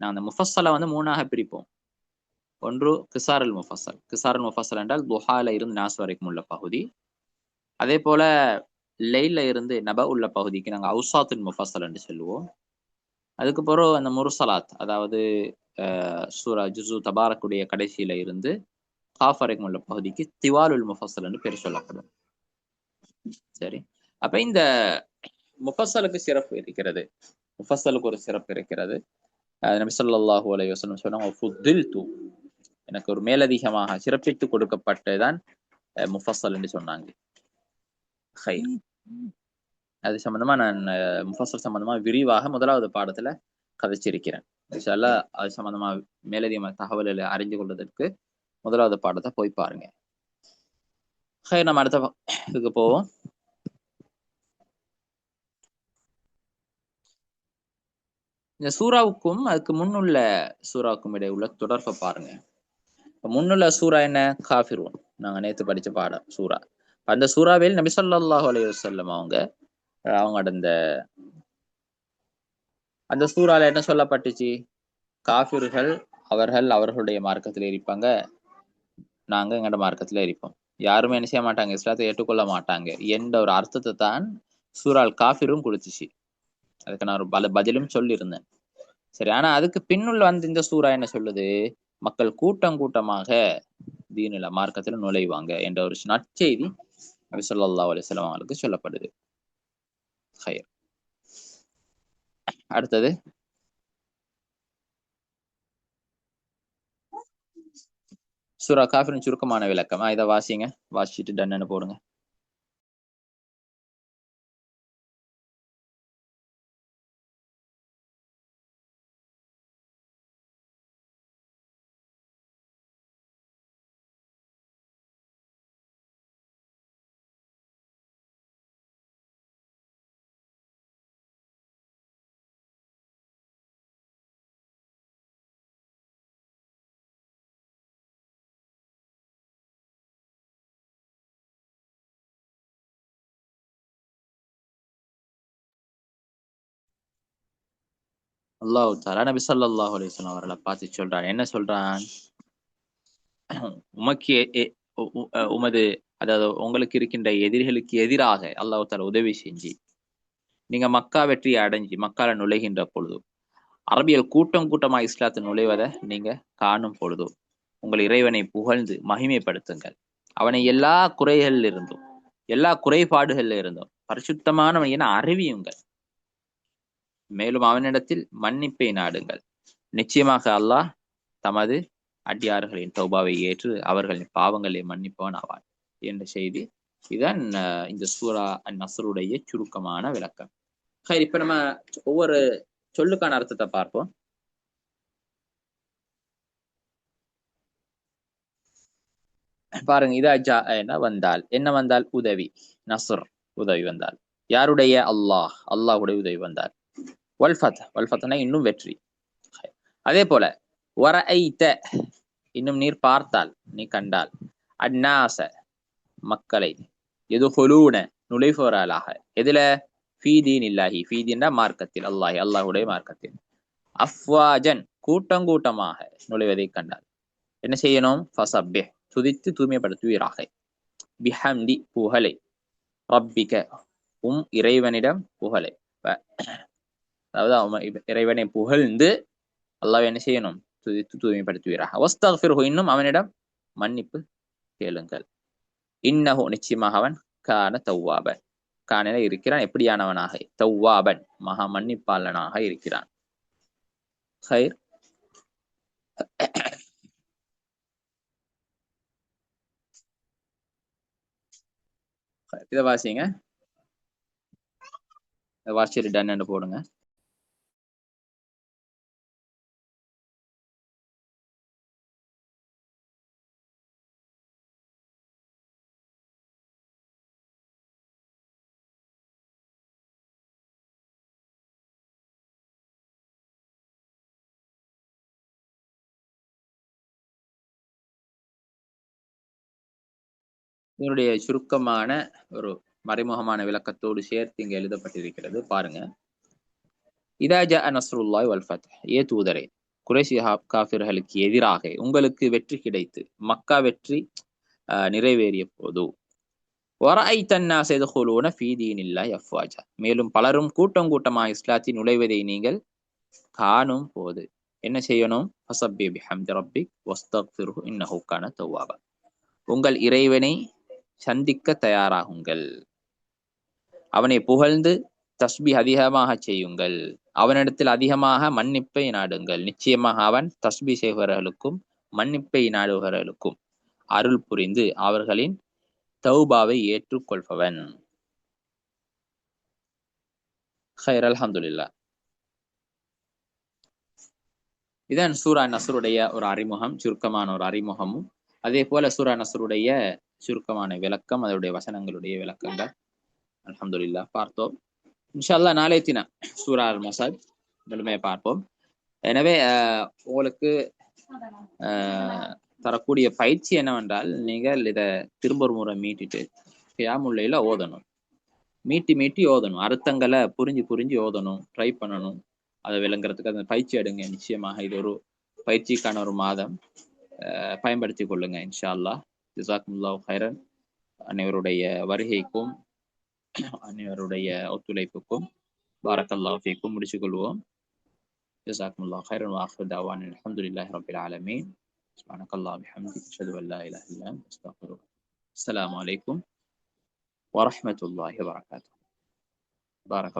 நான் அந்த முஃபஸ்ஸலை வந்து மூணாக பிரிப்போம். ஒன்று கிசாருல் முஃபஸ்ஸல். கிசாருல் முஃபஸ்ஸல் என்றால் துஹால இருந்து நாஸ் வரைக்கும் உள்ள பகுதி. அதே போல லைல இருந்து நப உள்ள பகுதிக்கு நாங்கள் அவுசாத்துல் முஃபஸ்ஸல் என்று சொல்லுவோம். அதுக்கு பிறகு அந்த முர்சலாத், அதாவது சூரா ஜுஸு தபாரக்குடைய கடைசியில இருந்து காஃப் வரைக்கும் உள்ள பகுதிக்கு திவாலுல் முஃபஸ்ஸல் என்று பேர் சொல்லப்படும். சரி, அப்ப இந்த முஃபஸ்ஸலுக்கு சிறப்பு இருக்கிறது. முஃபஸ்ஸலுக்கு ஒரு சிறப்பு இருக்கிறது. நபி ஸல்லல்லாஹு அலைஹி வஸல்லம் சொன்னாங்க, ஃபுத்தில்து, எனக்கு ஒரு மேலதிகமாக சிறப்பித்து கொடுக்கப்பட்டதான் முஃபஸ்ஸல் என்று சொன்னாங்க. ஹைர். அது சம்பந்தமா நான் முஃபஸ்ஸல் சம்பந்தமா விரிவாக முதலாவது பாடத்துல கதைச்சிருக்கிறேன். இன்ஷா அல்லாஹ் அது சம்பந்தமா மேலதிகமான தகவல்களை அறிந்து கொள்வதற்கு முதலாவது பாடத்தை போய் பாருங்க. ஹைர், நம்ம அடுத்த இதுக்கு போவோம். இந்த சூறாவுக்கும் அதுக்கு முன்னுள்ள சூறாவுக்கும் இடையே உள்ள தொடர்பை பாருங்க. முன்னுள்ள சூறா என்ன? காஃபிரூன். நாங்க நேத்து படிச்ச பாடம் சூறா. அந்த சூறாவில் நபி ஸல்லல்லாஹு அலைஹி வஸல்லம் அவங்க அந்த அந்த சூறால என்ன சொல்லப்பட்டுச்சு? காஃபிர்கள் அவர்களுடைய மார்க்கத்தில் இருப்பாங்க, நாங்க எங்கட மார்க்கத்துல இருப்போம். யாருமே என்ன செய்ய மாட்டாங்க, இஸ்லாத்தை ஏற்றுக்கொள்ள மாட்டாங்க என்ற ஒரு அர்த்தத்தை தான் சூறால் காஃபிரும் கொடுத்துச்சு. அதுக்கு நான் ஒரு பதிலும் சொல்லியிருந்தேன். சரி, ஆனா அதுக்கு பின்னுள்ள வந்து இந்த சூறா என்ன சொல்லுது? மக்கள் கூட்டம் கூட்டமாக தீனுல மார்க்கத்துல நுழைவாங்க என்ற ஒரு நற்செய்தி நபி ஸல்லல்லாஹு அலைஹி வஸல்லம் அவங்களுக்கு சொல்லப்படுது. ஹைர். அடுத்தது சூரா காஃபிரின் சுருக்கமான விளக்கம். இதை வாசிங்க, வாசிச்சுட்டு டன்னு போடுங்க. அல்லாஹ் தஆலா நபி ஸல்லல்லாஹு அலைஹி வஸல்லம் அவர்களை பார்த்து சொல்றான். என்ன சொல்றான்? உமக்கு உமது அதாவது உங்களுக்கு இருக்கின்ற எதிரிகளுக்கு எதிராக அல்லாஹ் தஆலா உதவி செஞ்சு நீங்க மக்கா வெற்றியை அடைஞ்சு மக்கால நுழைகின்ற பொழுது அரபியல் கூட்டம் கூட்டமா இஸ்லாத்தை நுழைவதை நீங்க காணும் பொழுது உங்கள் இறைவனை புகழ்ந்து மகிமைப்படுத்துங்கள். அவனை எல்லா குறைகள்ல இருந்தும் எல்லா குறைபாடுகள்ல இருந்தும் பரிசுத்தமானவன் என அறிவியுங்கள். மேலும் அவனிடத்தில் மன்னிப்பை நாடுங்கள். நிச்சயமாக அல்லாஹ் தமது அடியார்களின் தௌபாவை ஏற்று அவர்களின் பாவங்களை மன்னிப்பவன் ஆவான் என்ற செய்தி. இதுதான் இந்த சூரா அன்-நஸ்ருடைய சுருக்கமான விளக்கம். இப்ப நம்ம ஒவ்வொரு சொல்லுக்கான அர்த்தத்தை பார்ப்போம். பாருங்க, இதா ஜா வந்தால் என்ன வந்தால்? உதவி, நஸ்ர், உதவி வந்தால். யாருடைய? அல்லாஹ், அல்லாஹுடைய உதவி வந்தால். வல்ஃபத், வல்ஃபத்னா இன்னும் வெற்றி. அதே போல வரஐத இன்னும் நீர் பார்த்தால், நீ கண்டால், அன்னாச மக்களை, யதுகுலூன நுழைபவர்களாக, எதுல? ஃபீதீன் இல்லாஹி, ஃபீதீன்னா மார்க்கத்தில், அல்லாஹி அல்லாஹுடைய மார்க்கத்தில், அஃப்வாஜன் கூட்டங்கூட்டமாக நுழைவதை கண்டால் என்ன செய்யணும்? ஃபஸப்பிஹ் துதித்து தூய்மைப்படுத்துவீராக, பிஹம்தி புகழை, ரப்பிக இறைவனிடம் புகழை, அதாவது இறைவனை புகழ்ந்து அல்லாஹ் என்ன செய்யணும்? துதித்து தூய்மைப்படுத்துவீராக. வஸ்தக்ஃபிர்ஹு இன்னும் அவனிடம் மன்னிப்பு கேளுங்கள். இன்னஹு நிச்சயமாக அவன் கான தவ்வாபன், கான இருக்கிறான் எப்படியானவனாக? தவ்வாபன் மகா மன்னிப்பாளனாக இருக்கிறான். ஹைர். இதை வாசிங்க, வாசிட்டு டன் போடுங்க. இதனுடைய சுருக்கமான ஒரு மறைமுகமான விளக்கத்தோடு சேர்த்து இங்க எழுதப்பட்டிருக்கிறது. பாருங்க, இதா ஜா நஸ்ருல்லாஹி வல் ஃபத்ஹ், ஏ தூதரே, குறைஷி காஃபிர்களுக்கு எதிராக உங்களுக்கு வெற்றி கிடைத்து மக்கா வெற்றி நிறைவேறிய போது, வரஐத அன்னாஸ யதுகுலூன ஃபீ தீனில்லாஹி அஃப்வாஜா, மேலும் பலரும் கூட்டம் கூட்டமாக இஸ்லாத்தில் நுழைவதை நீங்கள் காணும் போது என்ன செய்யணும்? ஃபஸப்பி பிஹம்தி ரப்பிக் வஸ்தக்ஃபிர்ஹு இன்னஹு கான தவ்வாபா, உங்கள் இறைவனை சந்திக்க தயாராகுங்கள், அவனை புகழ்ந்து தஸ்பி அதிகமாக செய்யுங்கள், அவனிடத்தில் அதிகமாக மன்னிப்பை நாடுங்கள். நிச்சயமாக அவன் தஸ்பி செய்பவர்களுக்கும் மன்னிப்பை நாடுபவர்களுக்கும் அருள் புரிந்து அவர்களின் தௌபாவை ஏற்றுக்கொள்பவன். ஹைர், அல்ஹம்துலில்லாஹ். இதன் சூரா நஸ்ருடைய ஒரு அறிமுகம், சுருக்கமான ஒரு அறிமுகமும், அதே போல சூரா நஸ்ருடைய சுருக்கமான விளக்கம், அதனுடைய வசனங்களுடைய விளக்கங்கள் அல்ஹம்துலில்லாஹ் பார்த்தோம். இன்ஷா அல்லாஹ் நாளை தினம் சூரா அல் மஸத் முழுமையை பார்ப்போம். எனவே உங்களுக்கு தரக்கூடிய பயிற்சி என்னவென்றால், நீங்கள் இதை திரும்ப ஒரு முறை மீட்டிட்டு கியாமுல் லைல ஓதணும், மீட்டி ஓதணும், அர்த்தங்களை புரிஞ்சு ஓதணும், ட்ரை பண்ணணும், அதை விளங்குறதுக்கு அந்த பயிற்சி எடுங்க. நிச்சயமாக இது ஒரு பயிற்சிக்கான ஒரு மாதம், பயன்படுத்தி கொள்ளுங்க இன்ஷா அல்லாஹ். ஜஸாக்குமுல்லாஹு ஹைரன். அனைவருடைய வருகைக்கும் அனைவருடைய ஒத்துழைப்புக்கும் பாரக்கல்லாஹு ஃபீக்கும். முடிச்சு கொள்வோம். ஜஸாக்குமுல்லாஹு ஹைரன் வ ஆখিরு தஅவானா அல்ஹம்துலில்லாஹி ரப்பில் ஆலமீன். சுப்ஹானக்கல்லாஹு வபிஹம்திக அஷ்ஹது அன் லா இலாஹா இல்லா அன்த அஸ்தக்ஃபிருக. அஸ்ஸலாமு அலைக்கும் வ ரஹ்மத்துல்லாஹி வ பரகாத்துஹு. பாரக்கல்லாஹு.